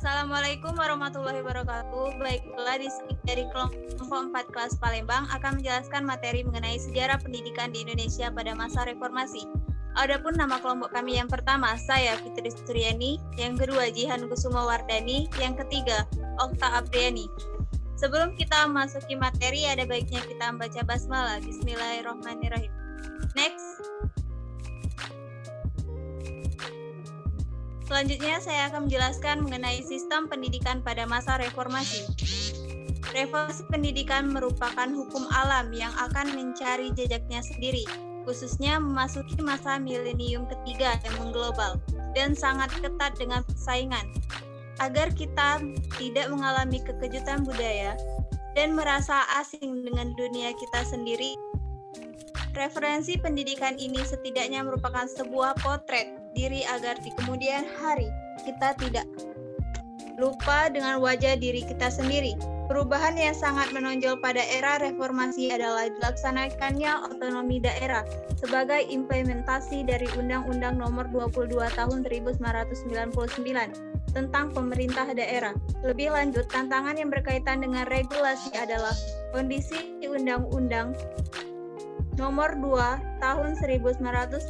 Assalamualaikum warahmatullahi wabarakatuh. Baiklah, dari kelompok 4 kelas Palembang akan menjelaskan materi mengenai sejarah pendidikan di Indonesia pada masa reformasi. Adapun nama kelompok kami yang pertama, saya Fitri Suryani, yang kedua Jihan Kusuma Wardani, yang ketiga Okta Apriani. Sebelum kita masuki materi, ada baiknya kita membaca basmalah. Bismillahirrahmanirrahim. Next. Selanjutnya saya akan menjelaskan mengenai sistem pendidikan pada masa reformasi. Reformasi pendidikan merupakan hukum alam yang akan mencari jejaknya sendiri, khususnya memasuki masa milenium ketiga yang mengglobal dan sangat ketat dengan persaingan. Agar kita tidak mengalami kekejutan budaya dan merasa asing dengan dunia kita sendiri, referensi pendidikan ini setidaknya merupakan sebuah potret diri agar di kemudian hari kita tidak lupa dengan wajah diri kita sendiri. Perubahan yang sangat menonjol pada era reformasi adalah dilaksanakannya otonomi daerah sebagai implementasi dari Undang-Undang Nomor 22 Tahun 1999 tentang pemerintah daerah. Lebih lanjut, tantangan yang berkaitan dengan regulasi adalah kondisi Undang-Undang Nomor 2 Tahun 1989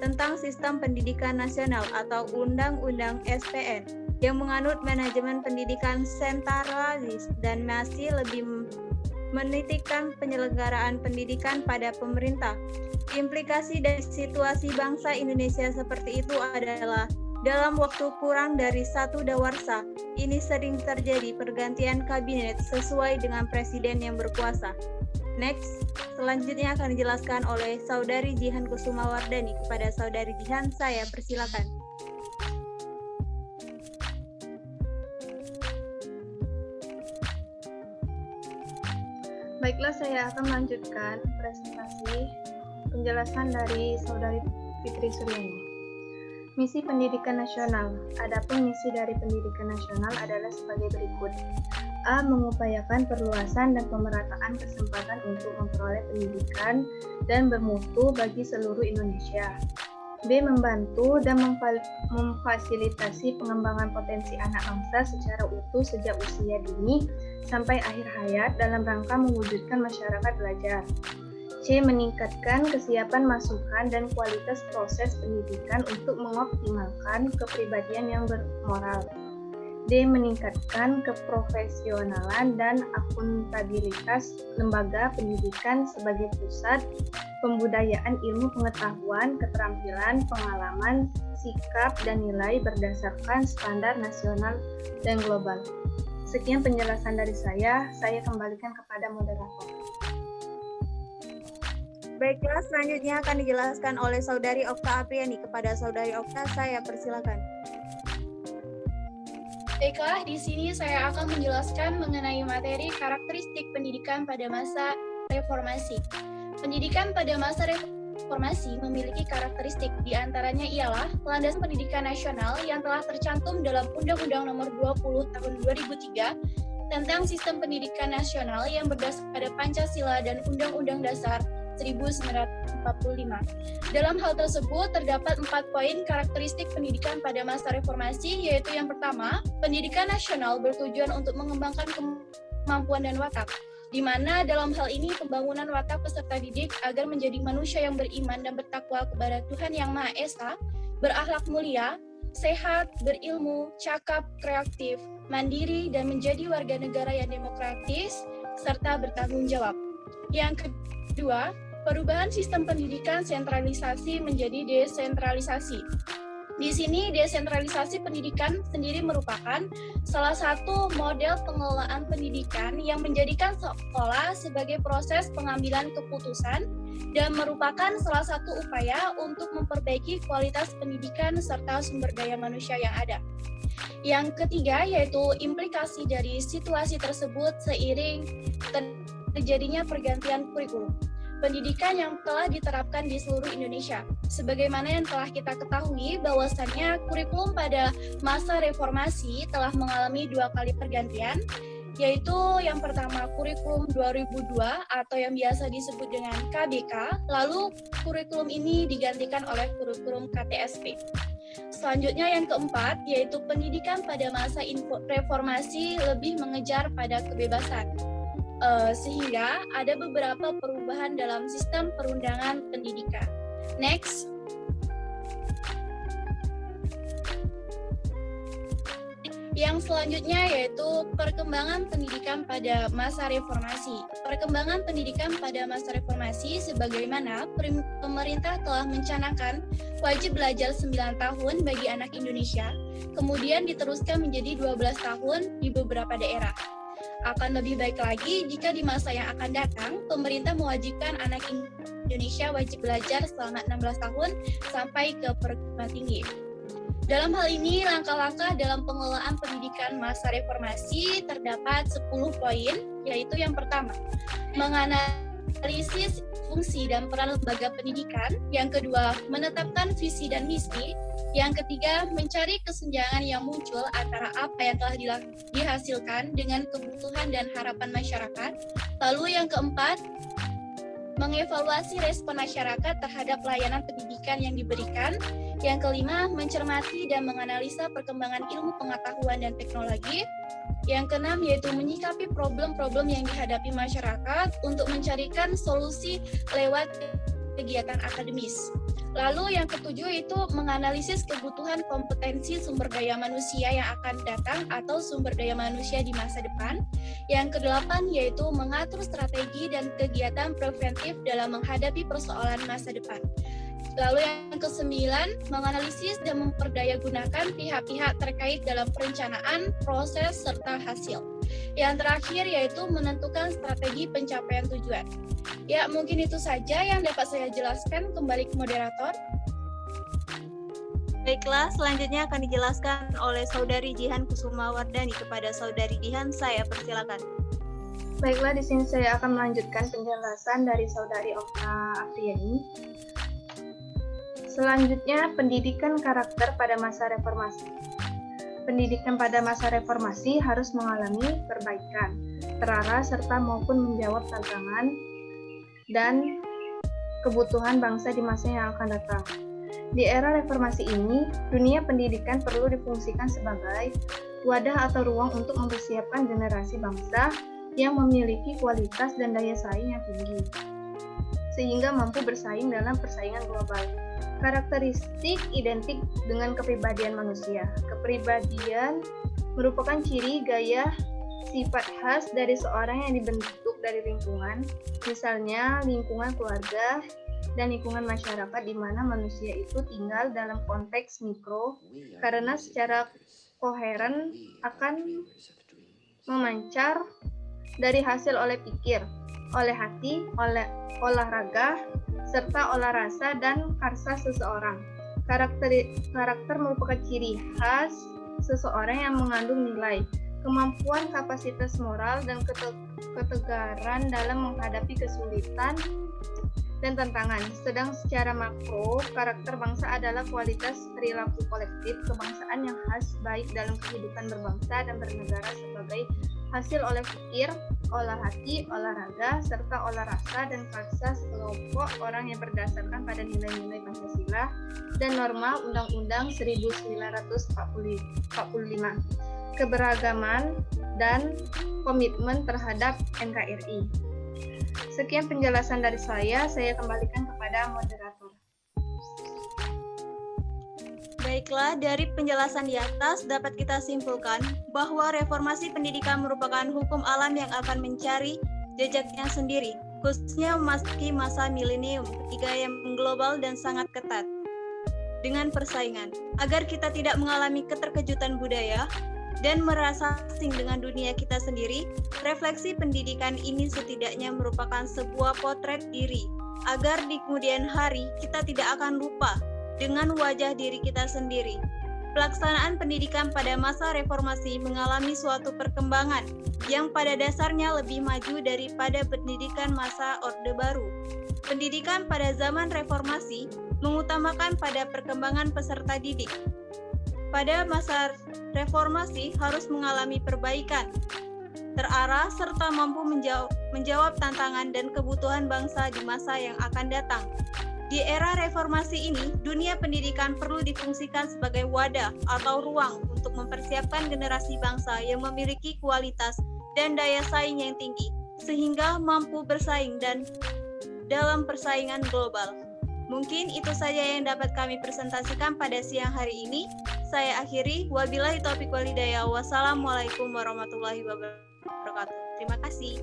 tentang Sistem Pendidikan Nasional atau Undang-Undang SPN yang menganut manajemen pendidikan sentralis dan masih lebih menitikkan penyelenggaraan pendidikan pada pemerintah. Implikasi dari situasi bangsa Indonesia seperti itu adalah dalam waktu kurang dari 1 dawarsa, ini sering terjadi pergantian kabinet sesuai dengan presiden yang berkuasa. Next, selanjutnya akan dijelaskan oleh Saudari Jihan Kusuma Wardani. Kepada Saudari Jihan, saya persilakan. Baiklah, saya akan melanjutkan presentasi penjelasan dari Saudari Fitri Suryani. Misi pendidikan nasional. Adapun misi dari pendidikan nasional adalah sebagai berikut. A. Mengupayakan perluasan dan pemerataan kesempatan untuk memperoleh pendidikan dan bermutu bagi seluruh Indonesia. B. Membantu dan memfasilitasi pengembangan potensi anak bangsa secara utuh sejak usia dini sampai akhir hayat dalam rangka mewujudkan masyarakat belajar. C. Meningkatkan kesiapan masukan dan kualitas proses pendidikan untuk mengoptimalkan kepribadian yang bermoral. D. Meningkatkan keprofesionalan dan akuntabilitas lembaga pendidikan sebagai pusat pembudayaan ilmu pengetahuan, keterampilan, pengalaman, sikap, dan nilai berdasarkan standar nasional dan global. Sekian penjelasan dari saya kembalikan kepada moderator. Baiklah, selanjutnya akan dijelaskan oleh Saudari Okta Apriani. Kepada Saudari Okta, saya persilakan. Baiklah, di sini saya akan menjelaskan mengenai materi karakteristik pendidikan pada masa reformasi. Pendidikan pada masa reformasi memiliki karakteristik, diantaranya ialah landasan pendidikan nasional yang telah tercantum dalam Undang-Undang Nomor 20 Tahun 2003 tentang Sistem Pendidikan Nasional yang berdasar pada Pancasila dan Undang-Undang Dasar 1945. Dalam hal tersebut terdapat 4 poin karakteristik pendidikan pada masa reformasi, yaitu yang pertama, pendidikan nasional bertujuan untuk mengembangkan kemampuan dan watak, di mana dalam hal ini pembangunan watak peserta didik agar menjadi manusia yang beriman dan bertakwa kepada Tuhan Yang Maha Esa, berakhlak mulia, sehat, berilmu, cakap, kreatif, mandiri, dan menjadi warga negara yang demokratis, serta bertanggung jawab. Yang kedua, perubahan sistem pendidikan sentralisasi menjadi desentralisasi. Di sini desentralisasi pendidikan sendiri merupakan salah satu model pengelolaan pendidikan yang menjadikan sekolah sebagai proses pengambilan keputusan dan merupakan salah satu upaya untuk memperbaiki kualitas pendidikan serta sumber daya manusia yang ada. Yang ketiga yaitu implikasi dari situasi tersebut seiring terjadinya pergantian kurikulum pendidikan yang telah diterapkan di seluruh Indonesia. Sebagaimana yang telah kita ketahui bahwasannya kurikulum pada masa reformasi telah mengalami 2 kali pergantian. yaitu yang pertama kurikulum 2002 atau yang biasa disebut dengan KBK, lalu kurikulum ini digantikan oleh kurikulum KTSP. Selanjutnya yang keempat, yaitu pendidikan pada masa reformasi lebih mengejar pada kebebasan. Sehingga ada beberapa perubahan dalam sistem perundangan pendidikan. Next. Yang selanjutnya yaitu perkembangan pendidikan pada masa reformasi. Perkembangan pendidikan pada masa reformasi sebagaimana pemerintah telah mencanangkan wajib belajar 9 tahun bagi anak Indonesia, kemudian diteruskan menjadi 12 tahun di beberapa daerah. Akan lebih baik lagi jika di masa yang akan datang, pemerintah mewajibkan anak Indonesia wajib belajar selama 16 tahun sampai ke perguruan tinggi. Dalam hal ini, langkah-langkah dalam pengelolaan pendidikan masa reformasi terdapat 10 poin, yaitu yang pertama, menganalisis fungsi dan peran lembaga pendidikan, yang kedua, menetapkan visi dan misi, yang ketiga, mencari kesenjangan yang muncul antara apa yang telah dihasilkan dengan kebutuhan dan harapan masyarakat, lalu yang keempat, mengevaluasi respon masyarakat terhadap layanan pendidikan yang diberikan. Yang kelima, mencermati dan menganalisa perkembangan ilmu pengetahuan dan teknologi. Yang keenam, yaitu menyikapi problem-problem yang dihadapi masyarakat untuk mencarikan solusi lewat kegiatan akademis. Lalu yang ketujuh itu menganalisis kebutuhan kompetensi sumber daya manusia yang akan datang atau sumber daya manusia di masa depan. Yang kedelapan yaitu mengatur strategi dan kegiatan preventif dalam menghadapi persoalan masa depan. Lalu yang kesembilan, menganalisis dan memperdayagunakan pihak-pihak terkait dalam perencanaan, proses, serta hasil. Yang terakhir yaitu menentukan strategi pencapaian tujuan. Ya, mungkin itu saja yang dapat saya jelaskan. Kembali ke moderator. Baiklah, selanjutnya akan dijelaskan oleh Saudari Jihan Kusuma Wardani kepada Saudari Jihan. Saya persilakan. Baiklah, di sini saya akan melanjutkan penjelasan dari Saudari Okta Afriani. Selanjutnya, pendidikan karakter pada masa reformasi. Pendidikan pada masa reformasi harus mengalami perbaikan, terarah serta maupun menjawab tantangan dan kebutuhan bangsa di masa yang akan datang. Di era reformasi ini, dunia pendidikan perlu difungsikan sebagai wadah atau ruang untuk mempersiapkan generasi bangsa yang memiliki kualitas dan daya saing yang tinggi, sehingga mampu bersaing dalam persaingan global. Karakteristik identik dengan kepribadian manusia. Kepribadian merupakan ciri, gaya, sifat khas dari seorang yang dibentuk dari lingkungan, misalnya lingkungan keluarga dan lingkungan masyarakat di mana manusia itu tinggal dalam konteks mikro, karena secara koheren akan memancar dari hasil oleh pikir, oleh hati, oleh olahraga, serta olah rasa dan karsa seseorang. Karakter merupakan ciri khas seseorang yang mengandung nilai, kemampuan, kapasitas moral, dan ketegaran dalam menghadapi kesulitan dan tantangan. Sedang secara makro, karakter bangsa adalah kualitas perilaku kolektif kebangsaan yang khas baik dalam kehidupan berbangsa dan bernegara sebagai hasil oleh pikir, olah hati, olahraga, serta olah rasa dan karsa sekelompok orang yang berdasarkan pada nilai-nilai Pancasila dan norma Undang-Undang 1945, keberagaman, dan komitmen terhadap NKRI. Sekian penjelasan dari saya kembalikan kepada moderator. Baiklah, dari penjelasan di atas dapat kita simpulkan bahwa reformasi pendidikan merupakan hukum alam yang akan mencari jejaknya sendiri, khususnya memasuki masa milenium ketiga yang global dan sangat ketat dengan persaingan. Agar kita tidak mengalami keterkejutan budaya dan merasa asing dengan dunia kita sendiri, refleksi pendidikan ini setidaknya merupakan sebuah potret diri, agar di kemudian hari kita tidak akan lupa dengan wajah diri kita sendiri. Pelaksanaan pendidikan pada masa reformasi mengalami suatu perkembangan yang pada dasarnya lebih maju daripada pendidikan masa Orde Baru. Pendidikan pada zaman reformasi mengutamakan pada perkembangan peserta didik. Pada masa reformasi harus mengalami perbaikan, terarah, serta mampu menjawab tantangan dan kebutuhan bangsa di masa yang akan datang. Di era reformasi ini, dunia pendidikan perlu difungsikan sebagai wadah atau ruang untuk mempersiapkan generasi bangsa yang memiliki kualitas dan daya saing yang tinggi, sehingga mampu bersaing dan dalam persaingan global. Mungkin itu saja yang dapat kami presentasikan pada siang hari ini. Saya akhiri, wabillahi taufiq walhidayah. Wassalamualaikum warahmatullahi wabarakatuh. Terima kasih.